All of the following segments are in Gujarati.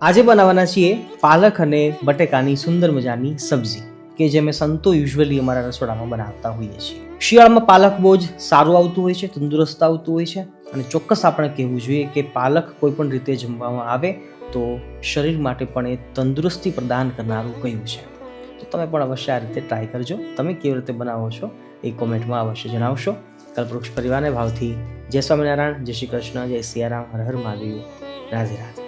આજે બનાવવાના છીએ પાલક અને બટેકાની સુંદર મજાની સબ્જી કે જે અમે સંતો યુઝ્યુઅલી અમારા રસોડામાં બનાવતા હોઈએ છીએ. શિયાળામાં પાલક બહુ જ સારું આવતું હોય છે, તંદુરસ્ત આવતું હોય છે અને ચોક્કસ આપણે કહેવું જોઈએ કે પાલક કોઈ પણ રીતે જમવામાં આવે તો શરીર માટે પણ એ તંદુરસ્તી પ્રદાન કરનારું કયું છે. તો તમે પણ અવશ્ય આ રીતે ટ્રાય કરજો. તમે કેવી રીતે બનાવો છો એ કોમેન્ટમાં અવશ્ય જણાવશો. કલ્પવૃક્ષ પરિવારને ભાવથી જય સ્વામિનારાયણ, જય શ્રી કૃષ્ણ, જય સિયારામ, હર હર મહાદેવ, રાધે રાધે.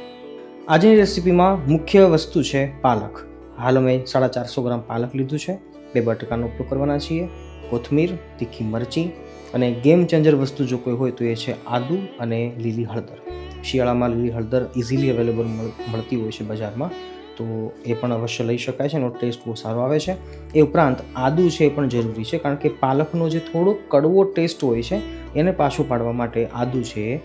આજની રેસીપીમાં મુખ્ય વસ્તુ છે પાલક. હાલ અમે 450 ગ્રામ પાલક લીધું છે. 2 બટાકાનો ઉપયોગ કરવાના છીએ, કોથમીર, તીખી મરચી અને ગેમ ચેન્જર વસ્તુ જો કોઈ હોય તો એ છે આદુ અને લીલી હળદર. શિયાળામાં લીલી હળદર ઇઝીલી અવેલેબલ મળતી હોય છે બજારમાં, તો એ પણ અવશ્ય લઈ શકાય છે. એનો ટેસ્ટ બહુ સારો આવે છે. એ ઉપરાંત આદુ છે એ પણ જરૂરી છે, કારણ કે પાલકનો જે થોડો કડવો ટેસ્ટ હોય છે એને પાછો પાડવા માટે આદુ છે એ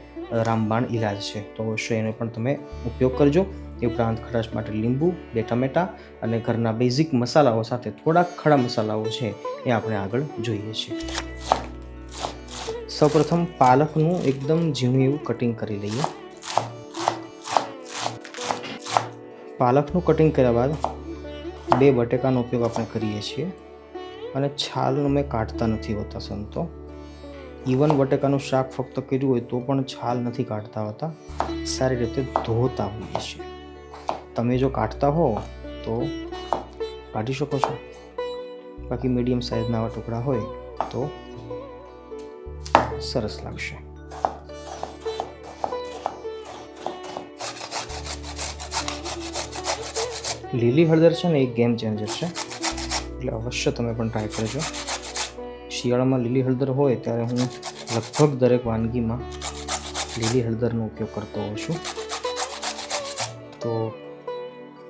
રામબાણ ઇલાજ છે, તો અવશ્ય એનો પણ તમે ઉપયોગ કરજો. એ ઉપરાંત ખટાશ માટે લીંબુ, 2 ટમેટા અને ઘરના બેઝિક મસાલાઓ સાથે થોડાક ખડા મસાલાઓ છે એ આપણે આગળ જોઈએ છીએ. સૌપ્રથમ પાલકનું એકદમ ઝીણું એવું કટિંગ કરી લઈએ. પાલકનું કટિંગ કર્યા બાદ 2 બટેકાનો ઉપયોગ આપણે કરીએ છીએ અને છાલ અમે કાઢતા નથી હોતા સંતો. ઇવન બટેકાનું શાક ફક્ત કર્યું હોય તો પણ છાલ નથી કાઢતા હોતા, સારી રીતે ધોતા હોઈએ છીએ. તમે જો કાઢતા હો તો કાઢી શકો છો, બાકી મીડિયમ સાઇઝના આવા ટુકડા હોય તો સરસ લાગશે. લીલી હળદર છે ને એક ગેમ ચેન્જર છે, એટલે અવશ્ય તમે પણ ટ્રાય કરજો. શિયાળામાં લીલી હળદર હોય ત્યારે હું લગભગ દરેક વાનગીમાં લીલી હળદરનો ઉપયોગ કરતો હોઉં છું. તો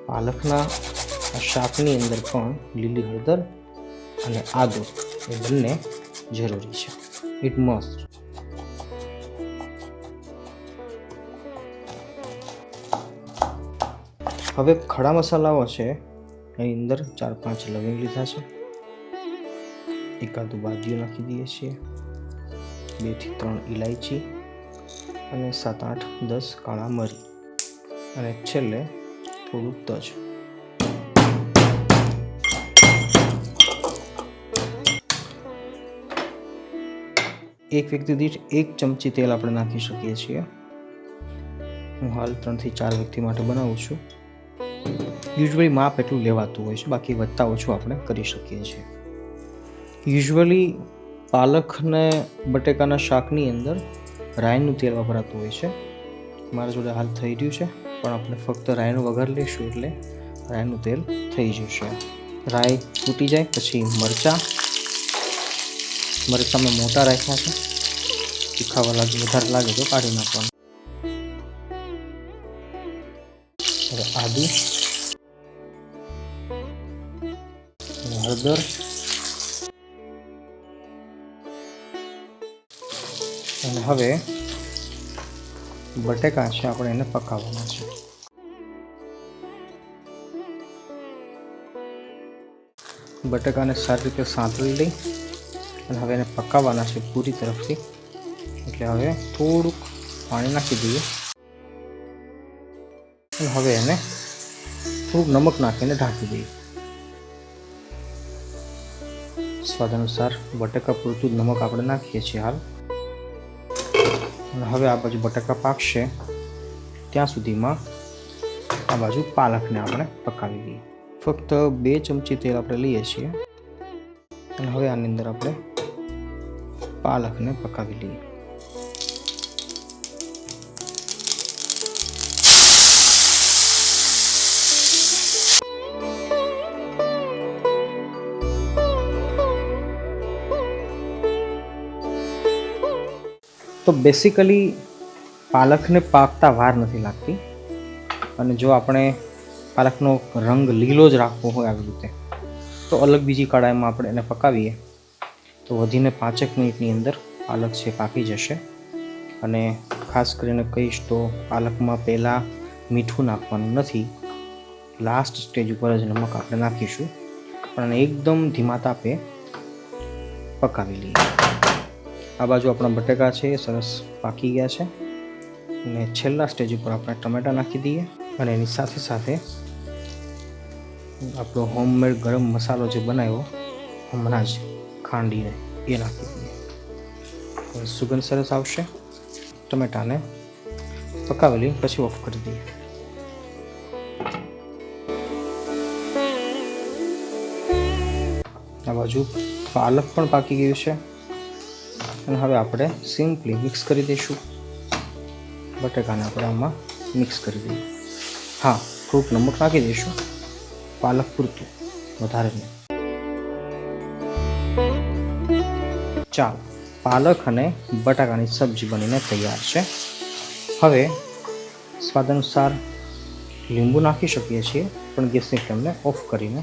પાલકના શાકની અંદર પણ લીલી હળદર અને આદુ એ બંને જરૂરી છે. It must. હવે ખડા મસાલાઓ છે એની અંદર 4-5 લવિંગ લીધા છે, એકાદું બાદિયું નાખી દઈએ છીએ, 2 થી 3 ઇલાયચી અને 7-8-10 કાળા મરી અને છેલ્લે થોડું તજ. એક વ્યક્તિ દીઠ 1 ચમચી તેલ આપણે નાખી શકીએ છીએ. હું હાલ 3 થી 4 વ્યક્તિ માટે બનાવું છું. યુઝ્યુઅલી માપ એટલું લેવાતું હોય છે, બાકી વધતા ઓછું આપણે કરી શકીએ છીએ. યુઝ્યુઅલી પાલક ને બટેકાના શાકની અંદર રાઈનું તેલ વપરાતું હોય છે. મારા જોડે હાલ થઈ રહ્યું છે, પણ આપણે ફક્ત રાઈનો વઘાર લઈશું એટલે રાઈનું તેલ થઈ જશે. રાઈ તૂટી જાય પછી મરચાં મેં મોટા રાખ્યા છે, તીખાવા લાગે વધારે લાગે તો કાઢી નાખવાનું. હવે આદુ, હળદર અને હવે બટેકા છે આપણે એને પકાવવાના છે. બટેકાને સારી રીતે સાંતળી લઈ અને હવે એને પકાવવાના છે પૂરી તરફથી. એટલે હવે થોડુંક પાણી નાખી દઈએ અને હવે એને થોડુંક નમક નાખીને ઢાંકી દઈએ. સ્વાદ અનુસાર બટેકા પૂરતું જ નમક આપણે નાખીએ છીએ હાલ. અને હવે આ બાજુ બટાકા પાકશે ત્યાં સુધીમાં આ બાજુ પાલકને આપણે પકાવી દઈએ. ફક્ત 2 ચમચી તેલ આપણે લઈએ છીએ અને હવે આની અંદર આપણે પાલકને પકાવી લઈએ. તો બેસિકલી પાલકને પાકતા વાર નથી લાગતી, અને જો આપણે પાલકનો રંગ લીલો જ રાખવો હોય આવી રીતે તો અલગ બીજી કડાઈમાં આપણે એને પકાવીએ તો વધીને 5 મિનિટની અંદર પાલક છે પાકી જશે. અને ખાસ કરીને કહીશ તો પાલકમાં પહેલાં મીઠું નાખવાનું નથી, લાસ્ટ સ્ટેજ ઉપર જ નમક આપણે નાખીશું. પણ એકદમ ધીમા તાપે પકાવી લઈએ. આ બાજુ આપણા બટેકા છે એ સરસ પાકી ગયા છે અને છેલ્લા સ્ટેજ ઉપર આપણે ટમેટા નાખી દઈએ અને એની સાથે સાથે આપણો હોમમેડ ગરમ મસાલો જે બનાવ્યો હમણાં જ ખાંડીને એ નાખી દઈએ. હવે સુગંધ સરસ આવશે. ટમેટાને પકાવેલી પછી ઓફ કરી દઈએ. આ બાજુ પાલક પણ પાકી ગયું છે અને હવે આપણે સિમ્પલી મિક્સ કરી દઈશું. બટેકાને આપણે આમાં મિક્સ કરી દઈએ. હા, થોડુંક નમક નાખી દઈશું, પાલક પૂરતું, વધારે નહીં. ચાલો, પાલક અને બટાકાની સબ્જી બનીને તૈયાર છે. હવે સ્વાદ અનુસાર લીંબુ નાખી શકીએ છીએ, પણ ગેસની ફ્લેમને ઓફ કરીને